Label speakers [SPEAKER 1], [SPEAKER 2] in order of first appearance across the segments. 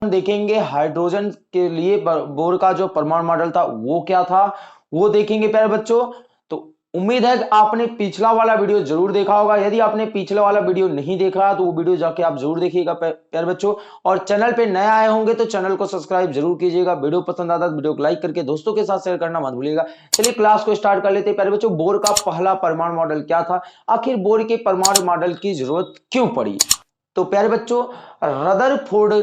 [SPEAKER 1] देखेंगे हाइड्रोजन के लिए बोर का जो परमाणु मॉडल था वो क्या था, वो देखेंगे प्यारे बच्चों। तो उम्मीद है कि आपने पिछला वाला वीडियो जरूर देखा होगा। यदि आपने पिछला वाला वीडियो नहीं देखा तो वो वीडियो जाके आप जरूर देखिएगा प्यारे बच्चों। और चैनल पे नए आए होंगे तो चैनल को सब्सक्राइब जरूर कीजिएगा। वीडियो पसंद आता है तो वीडियो को लाइक करके दोस्तों के साथ शेयर करना मत भूलिएगा। चलिए क्लास को स्टार्ट कर लेते हैं प्यारे बच्चों। बोर का पहला परमाणु मॉडल क्या था, आखिर बोर के परमाणु मॉडल की जरूरत क्यों पड़ी। तो प्यारे बच्चों, रदरफोर्ड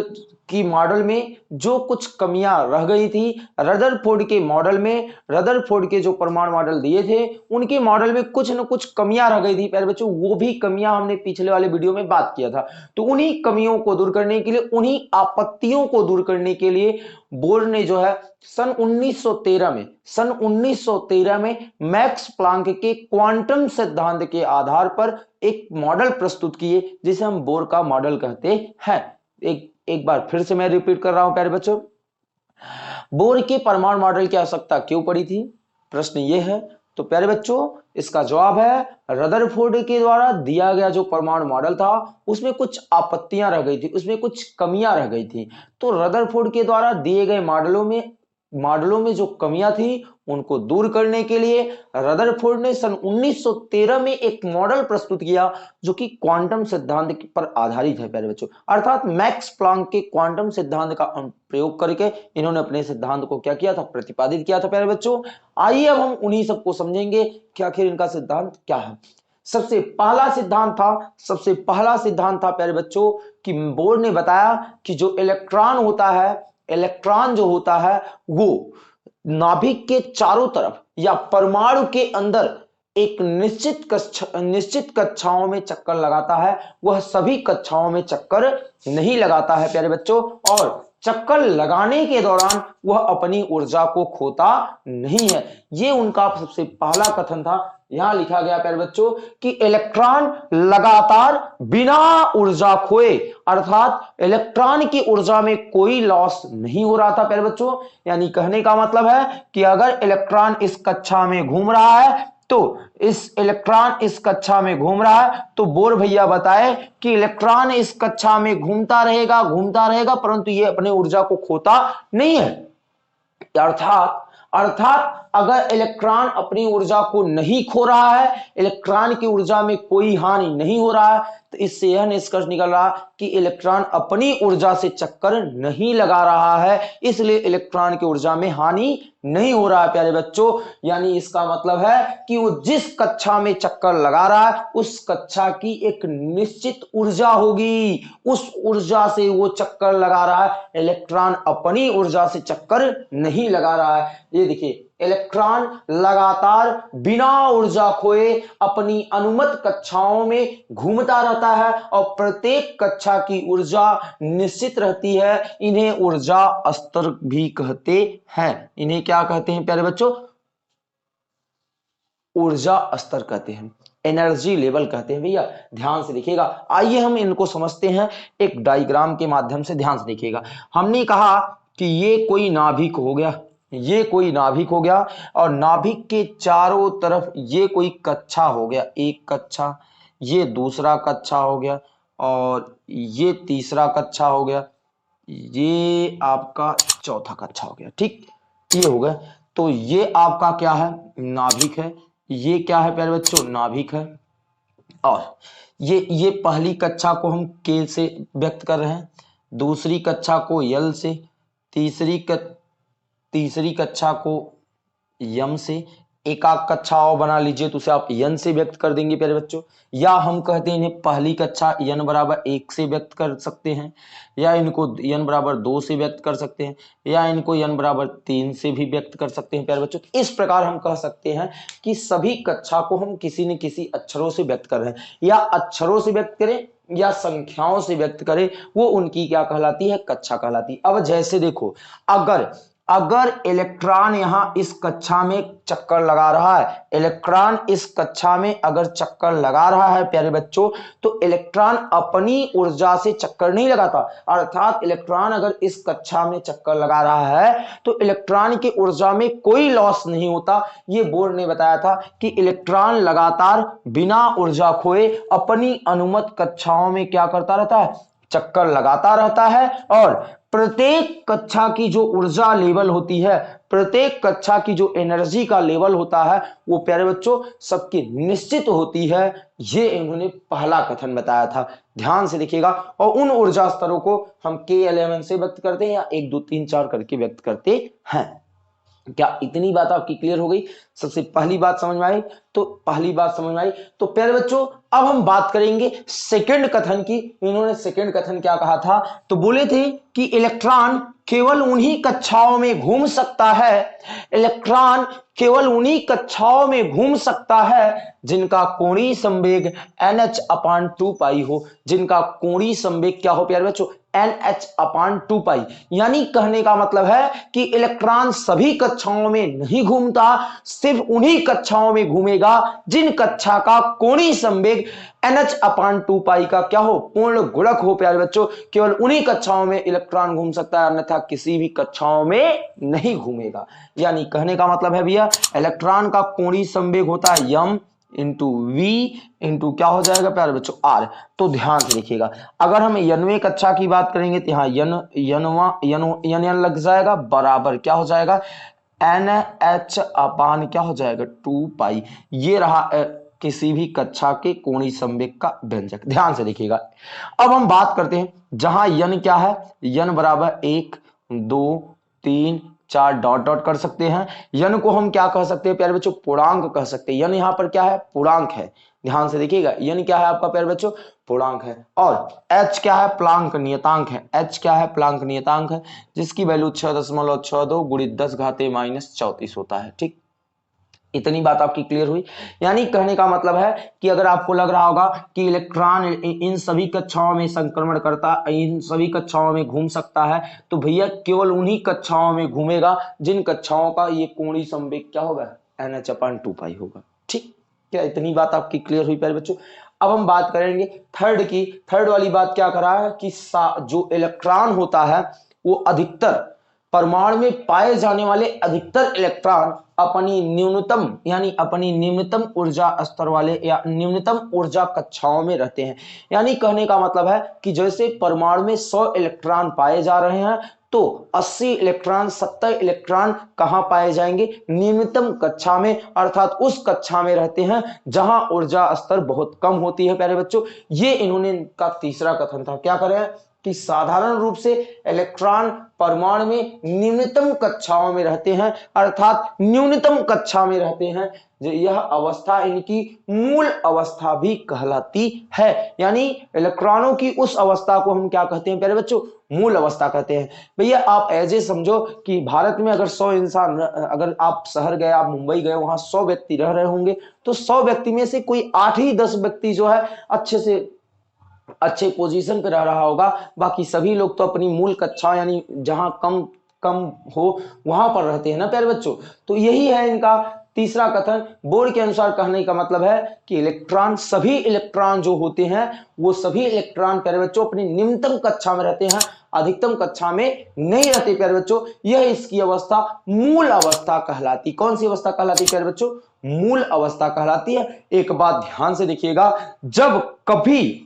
[SPEAKER 1] की मॉडल में जो कुछ कमियां रह गई थी, रदरफोर्ड के मॉडल में, रदरफोर्ड के जो परमाणु मॉडल दिए थे उनके मॉडल में कुछ न कुछ कमियां रह गई थी प्यारे बच्चों। वो भी कमियां हमने पिछले वाले वीडियो में बात किया था। तो उन्हीं कमियों को दूर करने के लिए, उन्हीं आपत्तियों को दूर करने के लिए बोर ने जो है सन 1913 में मैक्स प्लांक के क्वांटम सिद्धांत के आधार पर एक मॉडल प्रस्तुत किए जिसे हम बोर का मॉडल कहते हैं। एक बार फिर से मैं रिपीट कर रहा हूं प्यारे बच्चों, बोर के परमाणु मॉडल की आवश्यकता क्यों पड़ी थी, प्रश्न ये है। तो प्यारे बच्चों, इसका जवाब है रदरफोर्ड के द्वारा दिया गया जो परमाणु मॉडल था उसमें कुछ आपत्तियां रह गई थी, उसमें कुछ कमियां रह गई थी। तो रदरफोर्ड के द्वारा दिए गए मॉडलों में जो कमियां थी उनको दूर करने के लिए रदरफोर्ड ने सन 1913 में एक मॉडल प्रस्तुत किया जो कि क्वांटम सिद्धांत पर आधारित है प्यारे बच्चों। अर्थात मैक्स प्लांक के क्वांटम सिद्धांत का प्रयोग करके इन्होंने अपने सिद्धांत को क्या किया था, प्रतिपादित किया था प्यारे बच्चों। आइए अब हम उन्हीं सबको समझेंगे कि आखिर इनका सिद्धांत क्या है। सबसे पहला सिद्धांत था प्यारे बच्चों कि बोर ने बताया कि जो इलेक्ट्रॉन जो होता है वो नाभिक के चारों तरफ या परमाणु के अंदर एक निश्चित कक्षाओं में चक्कर लगाता है। वह सभी कक्षाओं में चक्कर नहीं लगाता है प्यारे बच्चों, और चक्कर लगाने के दौरान वह अपनी ऊर्जा को खोता नहीं है। यह उनका सबसे पहला कथन था। यहां लिखा गया प्यारे बच्चों कि इलेक्ट्रॉन लगातार बिना ऊर्जा खोए, अर्थात इलेक्ट्रॉन की ऊर्जा में कोई लॉस नहीं हो रहा था प्यारे बच्चों। यानी कहने का मतलब है कि अगर इलेक्ट्रॉन इस कक्षा में घूम रहा है तो इलेक्ट्रॉन इस कक्षा में घूम रहा है तो बोर भैया बताए कि इलेक्ट्रॉन इस कक्षा में घूमता रहेगा परंतु यह अपने ऊर्जा को खोता नहीं है। अर्थात अगर इलेक्ट्रॉन अपनी ऊर्जा को नहीं खो रहा है, इलेक्ट्रॉन की ऊर्जा में कोई हानि नहीं हो रहा है, तो इससे यह निष्कर्ष निकल रहा कि इलेक्ट्रॉन अपनी ऊर्जा से चक्कर नहीं लगा रहा है, इसलिए इलेक्ट्रॉन की ऊर्जा में हानि नहीं हो रहा है प्यारे बच्चों। यानी इसका मतलब है कि वो जिस कक्षा में चक्कर लगा रहा है उस कक्षा की एक निश्चित ऊर्जा होगी, उस ऊर्जा से वो चक्कर लगा रहा है। इलेक्ट्रॉन अपनी ऊर्जा से चक्कर नहीं लगा रहा है। ये देखिए, इलेक्ट्रॉन लगातार बिना ऊर्जा खोए अपनी अनुमत कक्षाओं में घूमता रहता है और प्रत्येक कक्षा की ऊर्जा निश्चित रहती है। इन्हें ऊर्जा स्तर भी कहते हैं। इन्हें क्या कहते हैं प्यारे बच्चों? ऊर्जा स्तर कहते हैं, एनर्जी लेवल कहते हैं। भैया ध्यान से देखिएगा, आइए हम इनको समझते हैं एक डायग्राम के माध्यम से। ध्यान से देखिएगा, हमने कहा कि ये कोई नाभिक हो गया, और नाभिक के चारों तरफ ये कोई कक्षा हो गया, एक कक्षा, ये दूसरा कक्षा हो गया, और ये तीसरा कक्षा हो गया, ये आपका चौथा कक्षा हो गया। ठीक, ये हो गया। तो ये आपका क्या है? नाभिक है। ये क्या है प्यारे बच्चों? नाभिक है। और ये पहली कक्षा को हम के से व्यक्त कर रहे हैं, दूसरी कक्षा को यल से, तीसरी कक्षा को यम से, एक आध कक्षा और बना लीजिए तो उसे आप यन से व्यक्त कर देंगे प्यारे बच्चों। या हम कहते हैं इन्हें पहली कक्षा यन बराबर 1 से व्यक्त कर सकते हैं, या इनको यन बराबर 2 से व्यक्त कर सकते हैं, या इनको यन बराबर 3 से भी व्यक्त कर सकते हैं प्यारे बच्चों। इस प्रकार हम कह सकते हैं कि सभी कक्षा को हम किसी न किसी अक्षरों से व्यक्त कर रहे हैं, या अक्षरों से व्यक्त करें या संख्याओं से व्यक्त करें, वो उनकी क्या कहलाती है? कक्षा कहलाती है। अब जैसे देखो, अगर इलेक्ट्रॉन यहां इस कक्षा में चक्कर लगा रहा है, इलेक्ट्रॉन इस कक्षा में अगर चक्कर लगा रहा है प्यारे बच्चों, तो इलेक्ट्रॉन अपनी ऊर्जा से चक्कर नहीं लगाता। अर्थात इलेक्ट्रॉन अगर इस कक्षा में चक्कर लगा रहा है तो इलेक्ट्रॉन की ऊर्जा में कोई लॉस नहीं होता। ये बोर ने बताया था कि इलेक्ट्रॉन लगातार बिना ऊर्जा खोए अपनी अनुमत कक्षाओं में क्या करता रहता है? चक्कर लगाता रहता है और प्रत्येक कक्षा की जो ऊर्जा लेवल होती है, प्रत्येक कक्षा की जो एनर्जी का लेवल होता है वो प्यारे बच्चों सबकी निश्चित होती है। ये इन्होंने पहला कथन बताया था, ध्यान से देखिएगा। और उन ऊर्जा स्तरों को हम K11 से व्यक्त करते हैं या 1 2 3 4 करके व्यक्त करते हैं। क्या इतनी बात आपकी क्लियर हो गई? सबसे पहली बात समझ में आई? तो पहली बात समझ में आई। तो प्यारे बच्चों अब हम बात करेंगे सेकंड कथन की। इन्होंने सेकंड कथन क्या कहा था? तो बोले थे कि इलेक्ट्रॉन केवल उन्हीं कक्षाओं में घूम सकता है, इलेक्ट्रॉन केवल उन्हीं कक्षाओं में घूम सकता है जिनका कोणीय संवेग NH/2 हो, जिनका कोणीय संवेग क्या हो प्यारे बच्चों? NH/2। यानी कहने का मतलब है कि इलेक्ट्रॉन सभी कक्षाओं में नहीं घूमता, सिर्फ उन्हीं कक्षाओं में घूमेगा जिन कक्षा का कोणीय संवेग NH/2 का क्या हो? पूर्ण गुणक हो प्यारे बच्चों। केवल उन्हीं कक्षाओं में इलेक्ट्रॉन घूम सकता है, अन्यथा किसी भी कक्षाओं में नहीं घूमेगा। यानी कहने का मतलब है भैया इलेक्ट्रॉन का कोणीय संवेग होता है m इंटू वी इंटू क्या हो जाएगा प्यारे बच्चों? R। तो ध्यान से देखिएगा, अगर हम यनवे कक्षा की बात करेंगे तो यहाँ यन लग जाएगा, बराबर क्या हो जाएगा? NH अपान क्या हो जाएगा? 2 ये रहा किसी भी कक्षा के कोणीय संवेग का व्यंजक। ध्यान से देखिएगा। अब हम बात करते हैं जहां यन क्या है, यन बराबर 1 2 3 4 डॉट डॉट कर सकते हैं। यन को हम क्या कह सकते हैं प्यारे बच्चों? पूर्णांक कह सकते हैं। यन यहाँ पर क्या है? पूर्णांक है। ध्यान से देखिएगा, यन क्या है आपका प्यारे बच्चों? पूर्णांक है। और h क्या है? प्लांक नियतांक है। h क्या है? प्लांक नियतांक है, जिसकी वैल्यू 6.62 गुणित 10 घाते -34 होता है। ठीक, इतनी बात आपकी क्लियर हुई? यानी कहने का मतलब है कि अगर आपको लग रहा होगा कि इलेक्ट्रॉन इन सभी कक्षाओं में संक्रमण करता, इन सभी कक्षाओं में घूम सकता है, तो भैया केवल उन्हीं कक्षाओं में घूमेगा जिन कक्षाओं का ये कोणीय संवेग क्या होगा? NH/2 होगा। ठीक, क्या इतनी बात आपकी क्लियर हुई प्यारे बच्चों? अब हम बात करेंगे थर्ड की। थर्ड वाली बात क्या कर रहा है कि जो इलेक्ट्रॉन होता है वो अधिकतर परमाणु में पाए जाने वाले अधिकतर इलेक्ट्रॉन अपनी न्यूनतम यानी अपनी निम्नतम ऊर्जा स्तर वाले या न्यूनतम ऊर्जा कक्षाओं में रहते हैं। यानी कहने का मतलब है कि जैसे परमाणु में 100 इलेक्ट्रॉन पाए जा रहे हैं तो 80 इलेक्ट्रॉन 70 इलेक्ट्रॉन कहां पाए जाएंगे? निम्नतम कक्षा में, अर्थात उस कक्षा में रहते हैं जहां ऊर्जा स्तर बहुत कम होती है प्यारे बच्चों। ये इन्होंने का तीसरा कथन था। क्या करें कि साधारण रूप से इलेक्ट्रॉन परमाणु में निम्नतम कक्षाओं में रहते हैं, अर्थात न्यूनतम कक्षा में रहते हैं। यह अवस्था इनकी मूल अवस्था भी कहलाती है। यानी इलेक्ट्रॉनों की उस अवस्था को हम क्या कहते हैं प्यारे बच्चों? मूल अवस्था कहते हैं। भैया आप ऐसे समझो कि भारत में अगर 100 इंसान, अगर आप शहर गए, आप मुंबई गए, वहां 100 व्यक्ति रह रहे होंगे, तो 100 व्यक्ति में से कोई 8 ही 10 व्यक्ति जो है अच्छे पोजीशन पे रह रहा होगा। बाकी सभी लोग तो अपनी मूल कक्षा यानी जहां कम कम हो वहां पर रहते हैं ना प्यारे बच्चों। तो यही है इनका तीसरा कथन। बोर्ड के अनुसार कहने का मतलब है कि इलेक्ट्रॉन, सभी इलेक्ट्रॉन जो होते हैं वो सभी इलेक्ट्रॉन प्यारे बच्चों अपनी निम्नतम कक्षा में रहते हैं, अधिकतम कक्षा में नहीं रहते प्यारे बच्चों। यह इसकी अवस्था मूल अवस्था कहलाती। कौन सी अवस्था कहलाती प्यारे बच्चों? मूल अवस्था कहलाती है। एक बात ध्यान से देखिएगा, जब कभी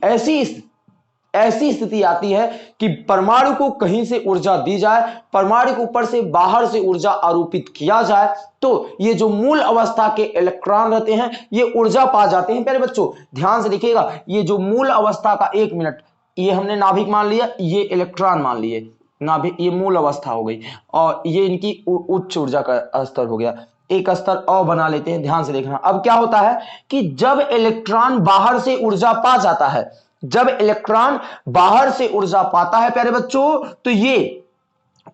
[SPEAKER 1] ऐसी स्थिति आती है कि परमाणु को कहीं से ऊर्जा दी जाए, परमाणु के ऊपर से बाहर से ऊर्जा आरोपित किया जाए, तो ये जो मूल अवस्था के इलेक्ट्रॉन रहते हैं ये ऊर्जा पा जाते हैं प्यारे बच्चों। ध्यान से देखिएगा, ये जो मूल अवस्था का, 1 मिनट, ये हमने नाभिक मान लिया, ये इलेक्ट्रॉन मान लिए, नाभिक ये मूल अवस्था हो गई, और ये इनकी उच्च ऊर्जा का स्तर हो गया। एक स्तर और बना लेते हैं, ध्यान से देखना। अब क्या होता है कि जब इलेक्ट्रॉन बाहर से ऊर्जा पा जाता है, जब इलेक्ट्रॉन बाहर से ऊर्जा पाता है प्यारे बच्चों, तो ये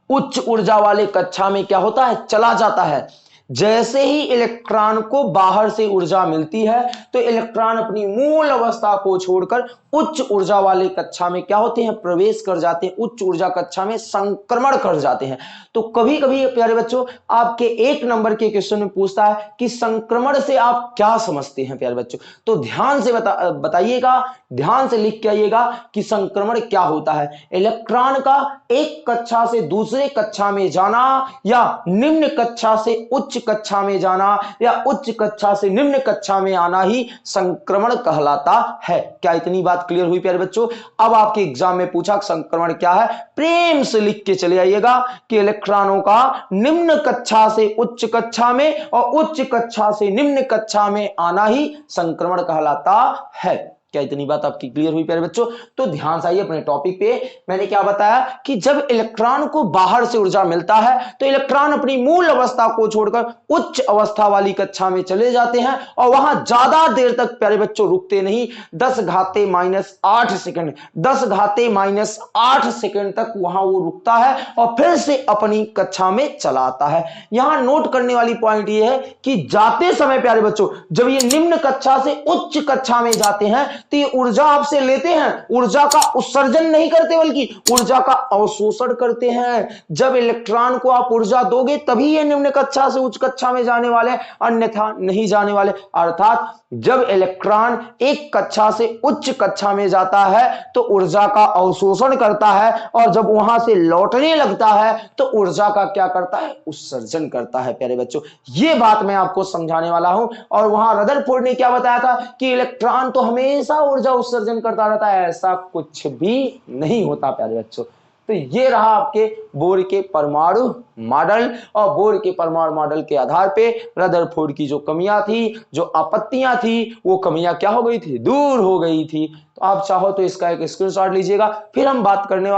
[SPEAKER 1] उच्च ऊर्जा वाले कक्षा में क्या होता है? चला जाता है। जैसे ही इलेक्ट्रॉन को बाहर से ऊर्जा मिलती है तो इलेक्ट्रॉन अपनी मूल अवस्था को छोड़कर उच्च ऊर्जा वाले कक्षा में क्या होते हैं? प्रवेश कर जाते हैं, उच्च ऊर्जा कक्षा में संक्रमण कर जाते हैं। तो कभी कभी प्यारे बच्चों आपके 1 नंबर के क्वेश्चन में पूछता है कि संक्रमण से आप क्या समझते हैं प्यारे बच्चों? तो ध्यान से बताइएगा, ध्यान से लिख के आइएगा कि संक्रमण क्या होता है। इलेक्ट्रॉन का एक कक्षा से दूसरे कक्षा में जाना या निम्न कक्षा से उच्च कक्षा में जाना या उच्च कक्षा से निम्न कक्षा में आना ही संक्रमण कहलाता है। क्या इतनी बात क्लियर हुई प्यारे बच्चों? अब आपके एग्जाम में पूछा संक्रमण क्या है, प्रेम से लिख के चले आइएगा कि इलेक्ट्रॉनों का निम्न कक्षा से उच्च कक्षा में और उच्च कक्षा से निम्न कक्षा में आना ही संक्रमण कहलाता है। क्या इतनी बात आपकी क्लियर हुई प्यारे बच्चों? तो ध्यान से आइए अपने टॉपिक पे। मैंने क्या बताया कि जब इलेक्ट्रॉन को बाहर से ऊर्जा मिलता है तो इलेक्ट्रॉन अपनी मूल अवस्था को छोड़कर उच्च अवस्था वाली कक्षा में चले जाते हैं और वहां ज्यादा देर तक प्यारे बच्चों रुकते नहीं, 10⁻⁸ सेकंड, 10⁻⁸ सेकंड तक वहां वो रुकता है और फिर से अपनी कक्षा में चला आता है। यहां नोट करने वाली पॉइंट ये है कि जाते समय प्यारे बच्चों जब ये निम्न कक्षा से उच्च कक्षा में जाते हैं तो ये ऊर्जा आपसे लेते हैं, ऊर्जा का उत्सर्जन नहीं करते बल्कि ऊर्जा का अवशोषण करते हैं। जब इलेक्ट्रॉन को आप ऊर्जा दोगे तभी ये निम्न कक्षा से उच्च कक्षा में जाने वाले, अन्यथा नहीं जाने वाले। अर्थात जब इलेक्ट्रॉन एक कक्षा से उच्च कक्षा में जाता है तो ऊर्जा का अवशोषण करता है और जब वहां से लौटने लगता है तो ऊर्जा का क्या करता है, उत्सर्जन करता है। प्यारे बच्चों ये बात मैं आपको समझाने वाला हूं। और वहां रदरफोर्ड ने क्या बताया था कि इलेक्ट्रॉन तो हमेशा ऊर्जा उत्सर्जन करता रहता है, ऐसा कुछ भी नहीं होता प्यारे बच्चों। तो ये रहा आपके बोर के परमाणु मॉडल और बोर के परमाणु मॉडल के आधार पे रदरफोर्ड की जो कमियां थी, जो आपत्तियां थी, वो कमियां क्या हो गई थी, दूर हो गई थी। तो आप चाहो तो इसका एक स्क्रीनशॉट लीजिएगा। फिर हम बात करने वाले